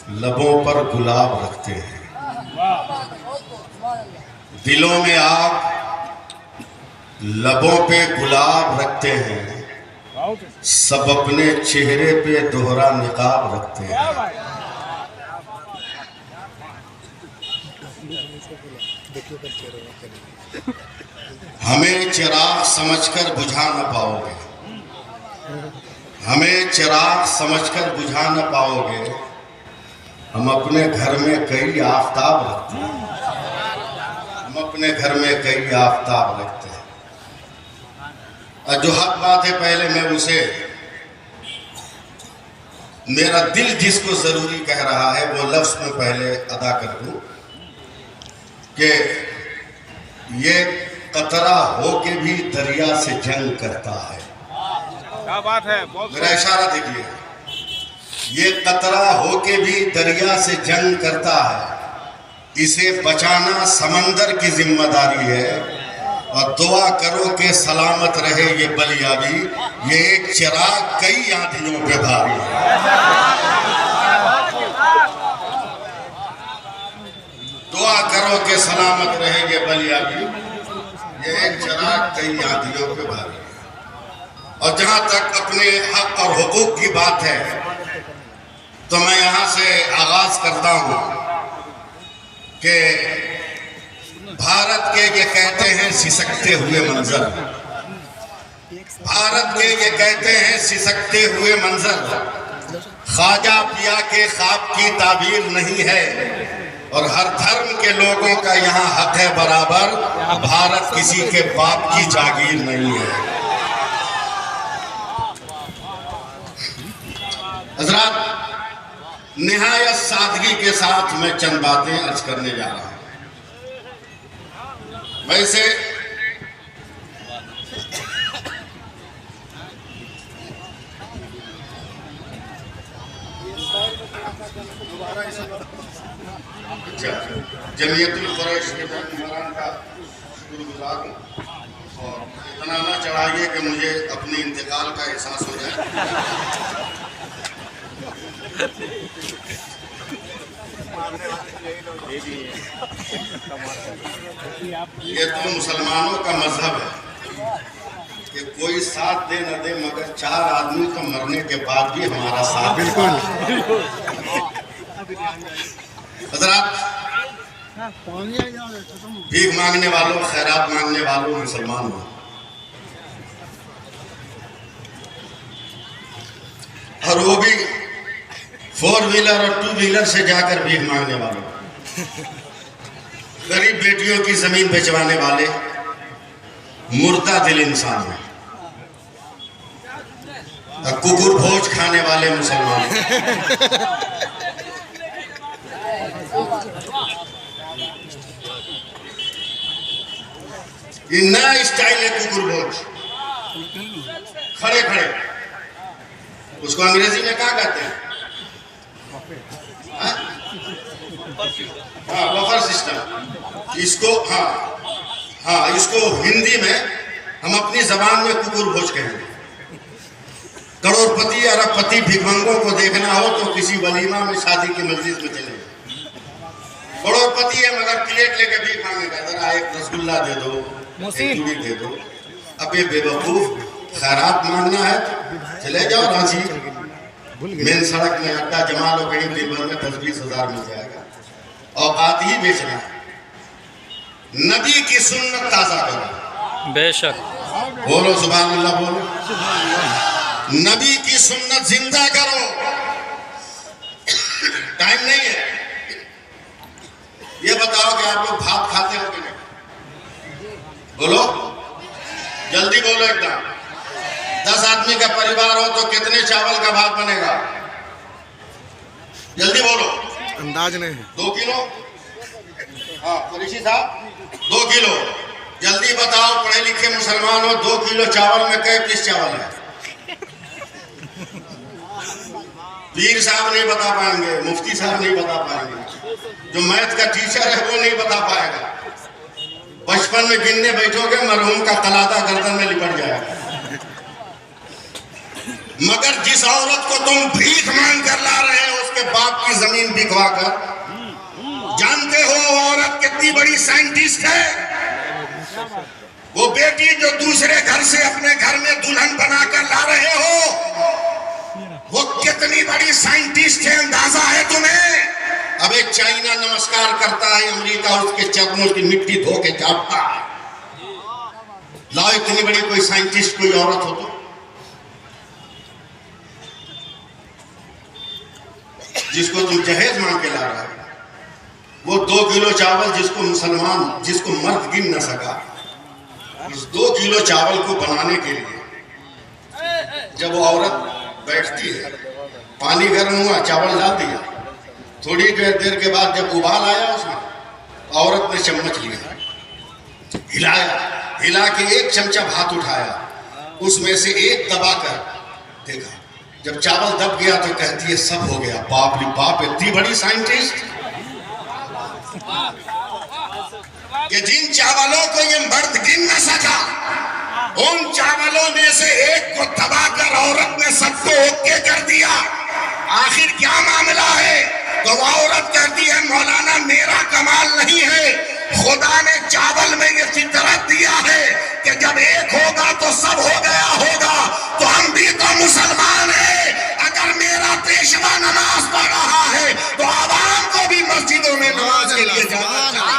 लबों पर गुलाब रखते हैं, दिलों में आग, लबों पे गुलाब रखते हैं, सब अपने चेहरे पे दोहरा निकाब रखते हैं। हमें चिराग समझकर बुझा न पाओगे, हमें चिराग समझकर बुझा न पाओगे, हम अपने घर में कई आफताब रखते हैं, हम अपने घर में कई आफताब रखते हैं। और जो हक बात है, पहले मैं उसे, मेरा दिल जिसको जरूरी कह रहा है वो लफ्ज में पहले अदा कर दूं कि ये कतरा हो के भी दरिया से जंग करता है। क्या बात है, मेरा इशारा देखिए, ये कतरा हो के भी दरिया से जंग करता है, इसे बचाना समंदर की जिम्मेदारी है, और दुआ करो कि सलामत रहे ये बलियाबी, ये एक चिराग कई आंधियों पे भारी है। दुआ करो कि सलामत रहे ये बलियाबी, ये एक चिराग कई आंधियों पे भारी है। और जहां तक अपने हक और हुकूक की बात है, तो मैं यहां से आगाज करता हूं कि भारत के ये कहते हैं सिसकते हुए मंजर, भारत के ये कहते हैं सिसकते हुए मंजर, ख्वाजा पिया के ख्वाब की ताबीर नहीं है, और हर धर्म के लोगों का यहाँ हक है बराबर, भारत किसी के बाप की जागीर नहीं है। हज़रात, निहायत सादगी के साथ मैं चंद बातें अर्ज करने जा रहा हूं। वैसे जमीयतुल कुरैश के हुक्मरान का शुक्रगुजार हूँ, और इतना ना चढ़ाइए कि मुझे अपने इंतकाल का एहसास हो जाए। ये तो मुसलमानों का मजहब है कि कोई साथ दे न दे, मगर चार आदमी तो मरने के बाद भी हमारा साथ। बिल्कुल। हज़रात, भीख मांगने वालों, खैरात मांगने वालों मुसलमान हो, और वो भी 4 व्हीलर और 2 व्हीलर से जाकर भीख मांगने वालों, गरीब बेटियों की जमीन बेचवाने वाले, मुर्दा दिल इंसान है, और कुकुर भोज खाने वाले मुसलमान। ये नया स्टाइल है कुकुर भोज, खड़े खड़े, उसको अंग्रेजी में क्या कहते हैं? हाँ, बफर सिस्टम। इसको इसको हिंदी में हम अपनी जबान में कुकुर भोज कहेंगे। करोड़पति अरबपति भिखमंगों को देखना हो तो किसी वलीमा में, शादी की मजलिस में चले। करोड़पति है मगर प्लेट लेके भीख मांगेगा, जरा एक रसगुल्ला दे दो, एक चूड़ी दे दो। अब ये बेवकूफ, खैरात मांगना है चले जाओ रांची, मेन सड़क में अड्डा जमा लो, कहीं दिन भर में 10-20 हजार मिल जाएगा। औकात ही बेचना है। नबी की सुन्नत ताजा करो, बेशक बोलो सुभान अल्लाह, बोलो नबी की सुन्नत जिंदा करो। टाइम नहीं है। ये बताओ कि आप लोग भात खाते हो कि नहीं? बोलो, जल्दी बोलो एकदम। 10 आदमी का परिवार हो तो कितने चावल का भात बनेगा? जल्दी बोलो। अंदाज नहीं है। 2 किलो? हाँ कुरैशी साहब, 2 किलो। जल्दी बताओ, पढ़े लिखे मुसलमान हो, 2 किलो चावल में कै पीस चावल है? पीर साहब नहीं बता पाएंगे, मुफ्ती साहब नहीं बता पाएंगे, जो मैथ का टीचर है वो नहीं बता पाएगा। बचपन में गिनने बैठोगे, मरहूम का कलादा गर्दन में लिपट जाएगा। मगर जिस औरत को तुम भीख मांग कर ला रहे हो, उसके बाप की जमीन बिकवा कर। जानते हो वो औरत कितनी बड़ी साइंटिस्ट है? वो बेटी जो दूसरे घर से अपने घर में दुल्हन बनाकर ला रहे हो, वो कितनी बड़ी साइंटिस्ट है, अंदाजा है तुम्हें? अब एक चाइना नमस्कार करता है, अमेरिका उसके चरणों की मिट्टी धो के चाटता है। लाओ इतनी बड़ी कोई साइंटिस्ट कोई औरत हो तो। जिसको तुम जहेज मांग के ला रहे हो, वो 2 किलो चावल जिसको मर्द गिन न सका, इस 2 किलो चावल को बनाने के लिए जब वो औरत बैठती है, पानी गर्म हुआ, चावल डाल दिया, थोड़ी देर के बाद जब उबाल आया उसमें, औरत ने चम्मच लिया, हिला के 1 चमचा भात उठाया, उसमें से 1 दबाकर देखा, जब चावल दब गया तो कहती है सब हो गया। बाप रे बाप, इतनी बड़ी साइंटिस्ट कि जिन चावलों को ये मर्द गिन न सका, उन चावलों में से 1 को दबाकर औरत ने सबको ओके कर दिया। आखिर क्या मामला है? तो वो औरत कहती है मौलाना मेरा कमाल नहीं है, खुदा ने चावल में ये फितरत दिया है कि जब 1 होगा तो सब हो गया होगा। तो हम भी तो मुसलमान हैं, अगर मेरा पेशवा नमाज पढ़ रहा है तो आवाम को भी मस्जिदों में नमाज के लिए जाना चाहिए।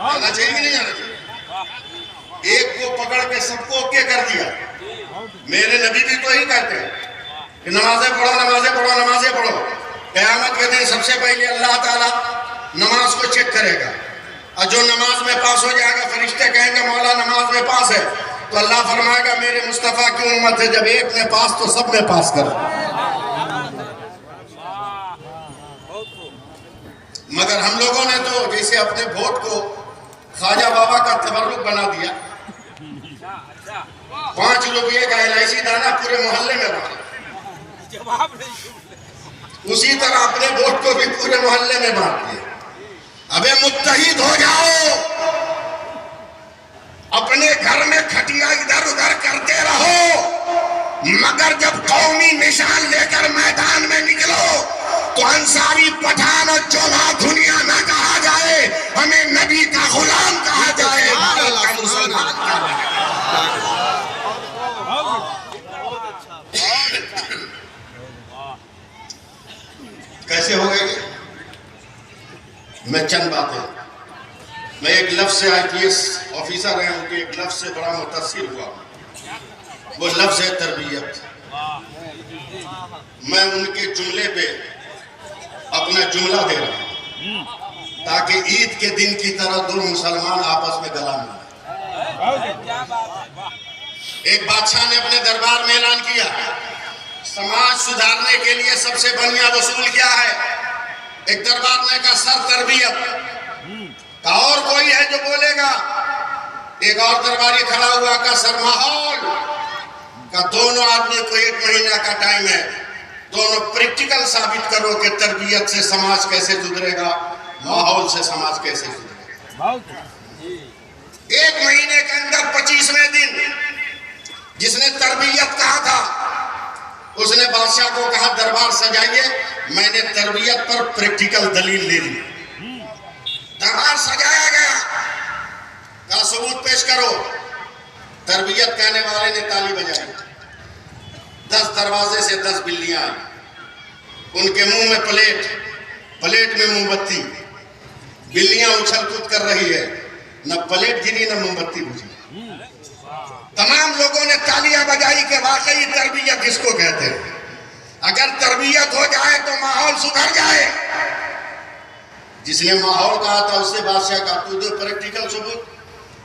जाना चाहिए कि नहीं जाना चाहिए? 1 को पकड़ के सबको ओके कर दिया। मेरे नबी भी तो यही कहते हैं कि नमाजें पढ़ो, नमाजें पढ़ो, नमाजें पढ़ो। क़यामत के दिन सबसे पहले अल्लाह ताला नमाज को चेक करेगा, और जो नमाज में पास हो जाएगा, फरिश्ते कहेंगे मौला नमाज में पास है, तो अल्लाह फरमाएगा मेरे मुस्तफ़ा की उम्मत है, जब 1 में पास तो सब में पास कर। मगर हम लोगों ने तो जैसे अपने वोट को ख्वाजा बाबा का तबर्रुक बना दिया। 5 रुपये का LIC दाना पूरे मोहल्ले में बांटा, उसी तरह अपने वोट को भी पूरे मोहल्ले में बांट दिया। अबे मुत्तहिद हो जाओ, अपने घर में खटिया इधर उधर करते रहो, मगर जब कौमी निशान लेकर मैदान में निकलो तो अंसारी, पठान और चोला दुनिया ना कहा जाए, हमें नबी का गुलाम कहा जाए। कैसे हो गए? मैं चंद बातें, मैं एक लफ्ज से IPS ऑफिसर हैं, उनके एक लफ्ज से बड़ा मुतासिर हुआ। वो लफ्ज है तरबियत। मैं उनके जुमले पे अपना जुमला दे रहा हूं ताकि ईद के दिन की तरह 2 मुसलमान आपस में गला मिले। एक बादशाह ने अपने दरबार में ऐलान किया, समाज सुधारने के लिए सबसे बढ़िया वसूल क्या है? एक दरबार ने कहा सर तरबियत। और कोई है जो बोलेगा? एक और दरबारी खड़ा हुआ, का सर माहौल। का दोनों आदमी को 1 महीना का टाइम है, दोनों प्रैक्टिकल साबित करो कि तरबियत से समाज कैसे सुधरेगा, माहौल से समाज कैसे सुधरेगा। 1 महीने के अंदर 25वें दिन जिसने तरबियत कहा था, उसने बादशाह को कहा दरबार सजाइए, मैंने तरबियत पर प्रैक्टिकल दलील ले ली। दरबार सजाया गया, कहा सबूत पेश करो। तरबियत कहने वाले ने ताली बजाई, 10 दरवाजे से 10 बिल्लियां आई, उनके मुंह में प्लेट में मोमबत्ती, बिल्लियां उछल कूद कर रही है, न प्लेट गिरी न मोमबत्ती बुझी। तमाम लोगों ने तालियां बजाई कि वाकई तरबियत इसको कहते हैं। अगर तरबियत हो जाए तो माहौल सुधर जाए। जिसने माहौल कहा था उससे बादशाह का तू दो प्रैक्टिकल सबूत।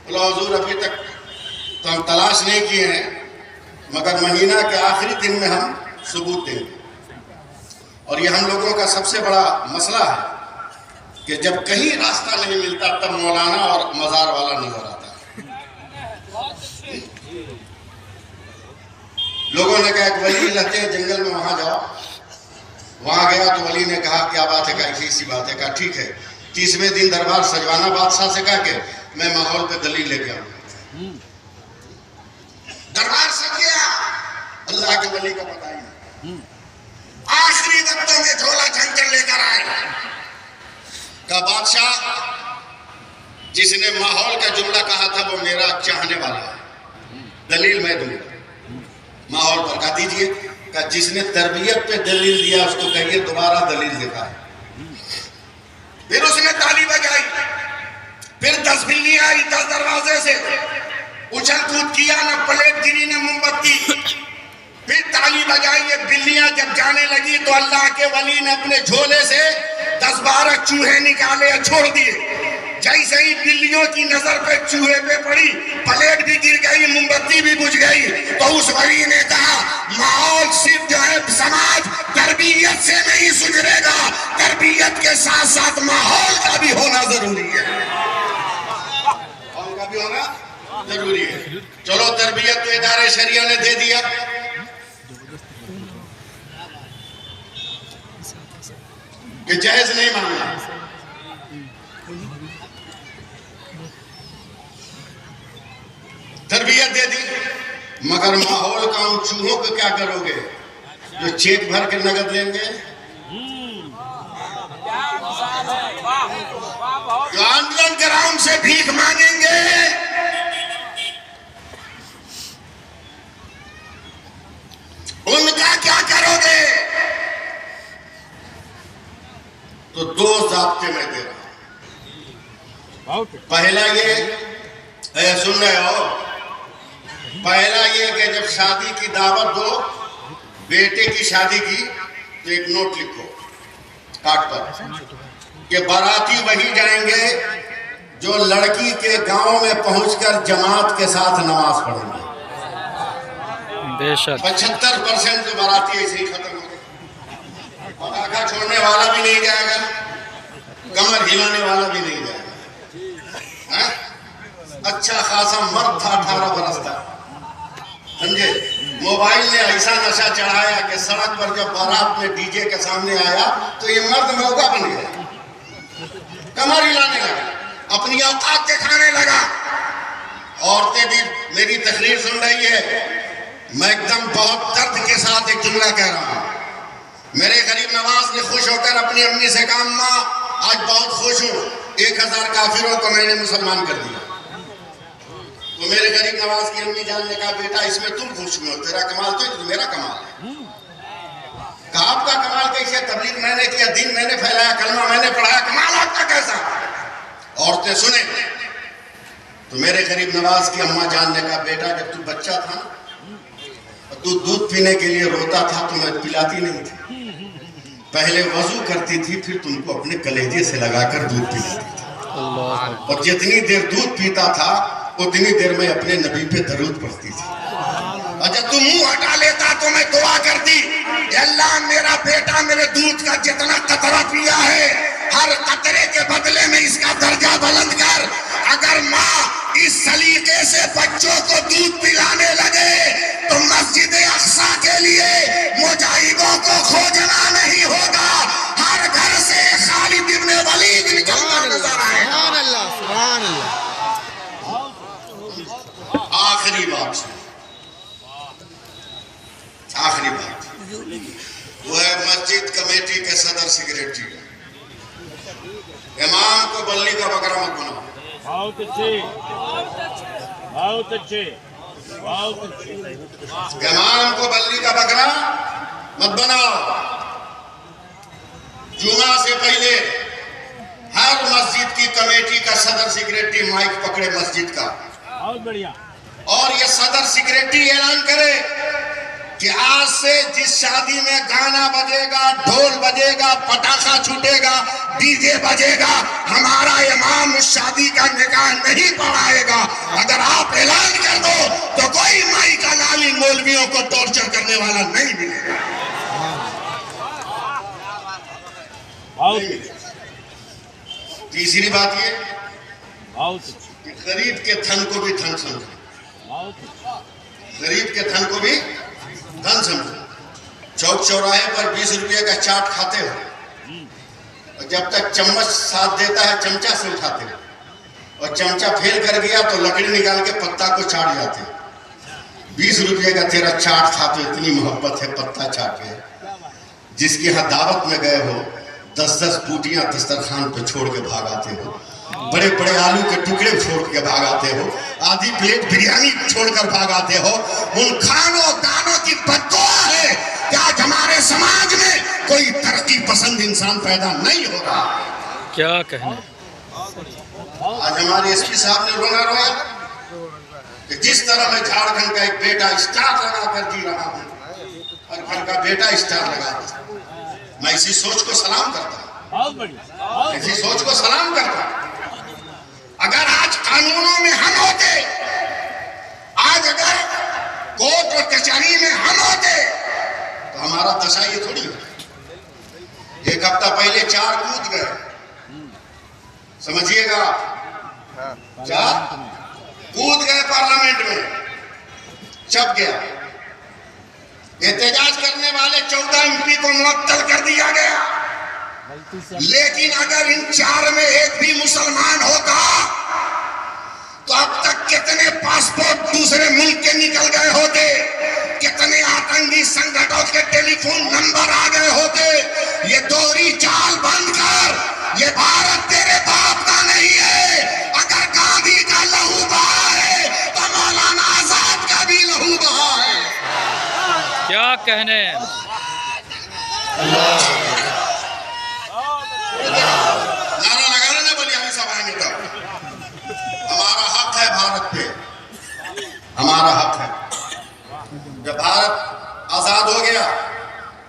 बोला हुजूर अभी तक तो हम तलाश नहीं किए हैं, मगर महीना के आखिरी दिन में हम सबूत देंगे। और ये हम लोगों का सबसे बड़ा मसला है कि जब कहीं रास्ता नहीं मिलता तब मौलाना और मजार वाला नजर आता है। लोगों ने कहा एक वली रहते हैं जंगल में, वहां जाओ। वहां गया तो वली ने कहा क्या बात है? कहा ऐसी सी बात है। कहा ठीक है, 30वें दिन दरबार सजवाना बादशाह से, कहा के मैं माहौल पे दलील लेके आऊंगा। दरबार सज गया। अल्लाह के वली का पता ही नहीं। आखिरी वक्तों में झोला झंझट लेकर आए का बादशाह जिसने माहौल का जुमला कहा था वो मेरा चाहने वाला है, दलील मैं दूंगा। माहौल पर कहा दीजिए, का जिसने तरबियत पे दलील दिया उसको कहिए दोबारा दलील दिखाए। फिर उसने ताली बजाई, फिर 10 बिल्लियां आई 10 दरवाजे से, उछल कूद किया, न प्लेट गिरी न मोमबत्ती। फिर ताली बजाई, ये बिल्लियां जब जाने लगी तो अल्लाह के वली ने अपने झोले से 10-12 चूहे निकाले और छोड़ दिए। जैसे ही बिल्लियों की नजर पे चूहे पे पड़ी, प्लेट भी गिर गई, मोमबत्ती भी बुझ गई, तो उस वली ने कहा माहौल सिर्फ जो है समाज तरबियत से नहीं सुधरेगा, तरबियत के साथ साथ माहौल का भी होना जरूरी है। माहौल का भी होना जरूरी है। चलो तरबियत तो इदारे शरिया ने दे दिया, कि जायज नहीं मानना। तरबियत दे दी, मगर माहौल का उन चूहों को क्या करोगे जो चेक भर के नगद लेंगे, जो अंडरग्राउंड से भीख मांगेंगे, उनका क्या करोगे? तो 2 ज़ाब्ते मैं दे रहा हूं। पहला ये, सुन रहे हो, पहला ये कि जब शादी की दावत दो, बेटे की शादी की, तो एक नोट लिखो काट पर कि बाराती वही जाएंगे जो लड़की के गांव में पहुंचकर जमात के साथ नमाज पढ़ेंगे। बेशक 75% जो बाराती ऐसे ही खत्म हो गए। पटाखा छोड़ने वाला भी नहीं जाएगा, कमर हिलाने वाला भी नहीं जाएगा। है? अच्छा खासा मर्द था, 18 बरस था, समझे। मोबाइल ने ऐसा नशा चढ़ाया कि सड़क पर जब बारात में डीजे के सामने आया तो ये मर्द मौका बन गया, कमर हिलाने लगा, अपनी औकात दिखाने लगा। औरतें भी मेरी तकरीर सुन रही है, मैं एकदम बहुत दर्द के साथ एक जुमला कह रहा हूं। मेरे गरीब नवाज ने खुश होकर अपनी अम्मी से कहा अम्मा आज बहुत खुश हूं, 1000 काफिरों को मैंने मुसलमान कर दिया। तो मेरे गरीब नवाज की अम्मी जान ने कहा बेटा इसमें तुम खुश हुए हो, तेरा कमाल तो मेरा कमाल है। कहा आपका कमाल कैसे? तबलीग मैंने किया, दीन मैंने फैलाया, कलमा मैंने पढ़ाया, कमाल आपका कैसा? औरतें सुने तो मेरे गरीब नवाज की अम्मा जान ने कहा बेटा जब तू बच्चा था तू दूध पीने के लिए रोता था तो मैं पिलाती नहीं थी, पहले वजू करती थी फिर तुमको अपने कलेजे से लगाकर दूध पिलाती थी, और जितनी देर दूध पीता था उतनी देर में अपने नबी पे दरूद पढ़ती थी। और जब तू मुंह हटा लेता तो मैं दुआ करती अल्लाह मेरा बेटा मेरे दूध का जितना कतरा पिया है हर कतरे के बदले में इसका दर्जा बुलंद कर। अगर माँ इस सलीके से बच्चों को दूध पिलाने लगे तो मस्जिद अक्सा के लिए मुजाहिदों को खोजना नहीं होगा, हर घर से खालिद इब्न वलीद निकलता नजर आएगा। आखिरी बात, आखिरी बात वो है मस्जिद कमेटी के सदर सेक्रेटरी, इमाम को बल्ली का बकरा मत बनाओ। बहुत अच्छे, बहुत अच्छे, बहुत अच्छे। इमाम को बल्ली का बकरा मत बनाओ। जुमा से पहले हर मस्जिद की कमेटी का सदर सेक्रेटरी माइक पकड़े मस्जिद का, बहुत बढ़िया, और ये सदर सेक्रेटरी ऐलान करे कि आज से जिस शादी में गाना बजेगा, ढोल बजेगा, पटाखा छूटेगा, डीजे बजेगा, हमारा इमाम उस शादी का निकाह नहीं पढ़ाएगा। अगर आप ऐलान कर दो तो कोई माई का लाली मौलवियों को टॉर्चर करने वाला नहीं मिलेगा। तीसरी बात ये कि गरीब के धन को भी धन समझो, गरीब के धन को भी धन समझो। चौक चौराहे पर 20 रुपये का चाट खाते हो और जब तक चम्मच साथ देता है चमचा से उठाते हो, और चमचा फेल कर गया तो लकड़ी निकाल के पत्ता को चाट जाते हो। 20 रुपये का तेरा चाट था तो इतनी मोहब्बत है पत्ता चाटे। जिसके यहाँ दावत में गए हो 10-10 बूटियां दस्तरखान पे छोड़ के भागाते हो, बड़े बड़े आलू के टुकड़े छोड़ के भागाते हो, आधी प्लेट बिरयानी छोड़कर भागाते हो। उन खानों दानों की बद्दुआ है कि आज हमारे समाज में कोई तरक्की पसंद इंसान पैदा नहीं हो रहा। क्या कहना, आज हमारे एसपी साहब ने रोना रोया कि जिस तरह मैं झारखंड का एक बेटा स्टार लगाकर जी रहा हूँ और घर का बेटा स्टार लगा, मैं इसी सोच को सलाम करता, बहुत बढ़िया, इसी सोच को सलाम करता। अगर आज कानूनों में हम होते, आज अगर कोर्ट और कचहरी में हम होते तो हमारा दशा ये थोड़ी होती। एक हफ्ता पहले 4 कूद गए, समझिएगा, 4 कूद गए पार्लियामेंट में, चप गया। एहतजाज करने वाले 14 एमपी को मुअत्तल कर दिया गया। लेकिन अगर इन 4 में एक भी मुसलमान होता तो अब तक कितने पासपोर्ट दूसरे मुल्क के निकल गए होते, कितने आतंकी संगठनों के टेलीफोन नंबर आ गए होते। ये दोहरी चाल बंद कर, ये भारत तेरे बाप का नहीं है। अगर गांधी का लहू बहा है तो मौलाना आजाद का भी लहू बहा है। क्या कहने, नारा लगा लेना बलियानी सभा में, तो हमारा हक है भारत पे, हमारा हक है। जब भारत आजाद हो गया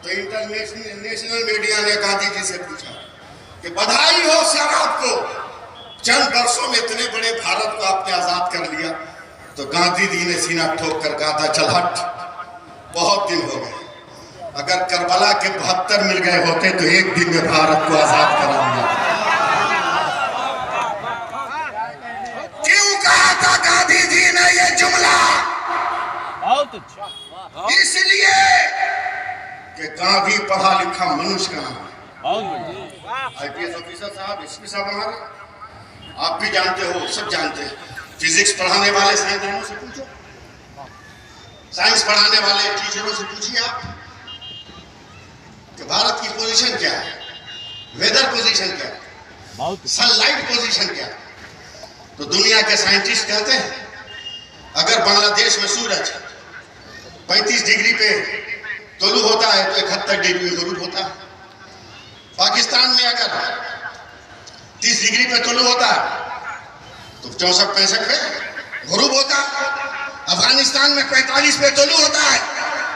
तो इंटरनेशनल मीडिया ने गांधी जी से पूछा कि बधाई हो सर आपको, चंद वर्षों में इतने बड़े भारत को आपने आजाद कर लिया। तो गांधी जी ने सीना ठोक कर कहा था, चल हट, बहुत दिन हो गए। अगर करबला के 72 मिल गए होते तो एक दिन में भारत को आजाद करा दिया। क्यों कहा था गांधी जी ने ये जुमला? बहुत अच्छा, इसलिए कि गांधी पढ़ा लिखा मनुष्य का नाम है। बहुत बढ़िया, आईपीएस ऑफिसर साहब, एसपी साहब हमारे, आप भी जानते हो, सब जानते हैं। फिजिक्स पढ़ाने वाले साइंसदानों से पूछो, साइंस पढ़ाने वाले टीचरों से पूछिए आप कि भारत की पोजीशन क्या है, वेदर पोजीशन क्या है, बहुत सनलाइट पोजीशन क्या है। तो दुनिया के साइंटिस्ट कहते हैं अगर बांग्लादेश में सूरज 35 डिग्री पे तुलू होता है तो 71 डिग्री गुरूब होता है। पाकिस्तान में अगर 30 डिग्री पे तुलू होता है तो 64-65 पे गुरूब होता है। अफगानिस्तान में 45 पे तुलू होता है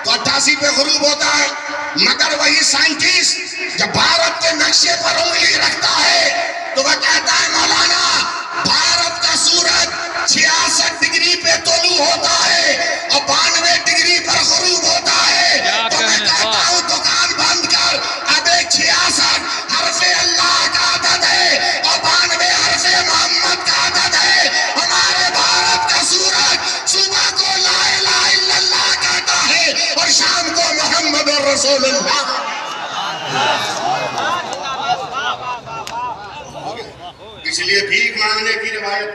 तो 88 पे गुरूब होता है। मगर वही साइंटिस्ट जब भारत के नक्शे पर उंगली रखता है तो वह कहता है मौलाना भारत का सूरज 66 डिग्री पे तुलू होता है और 92 डिग्री पर गुरूब होता है। तो मैं कहता हूँ दुकान बंद कर, अब 66 हर्फे अल्लाह का आदत है और 92 हर्फे मोहम्मद का आदत है। हमारे भारत का सूरज सुबह को ला इलाहा इल्लल्लाह कहता है और शाम को मोहम्मद रसूलुल्लाह। इसलिए भीख मांगने की रिवायत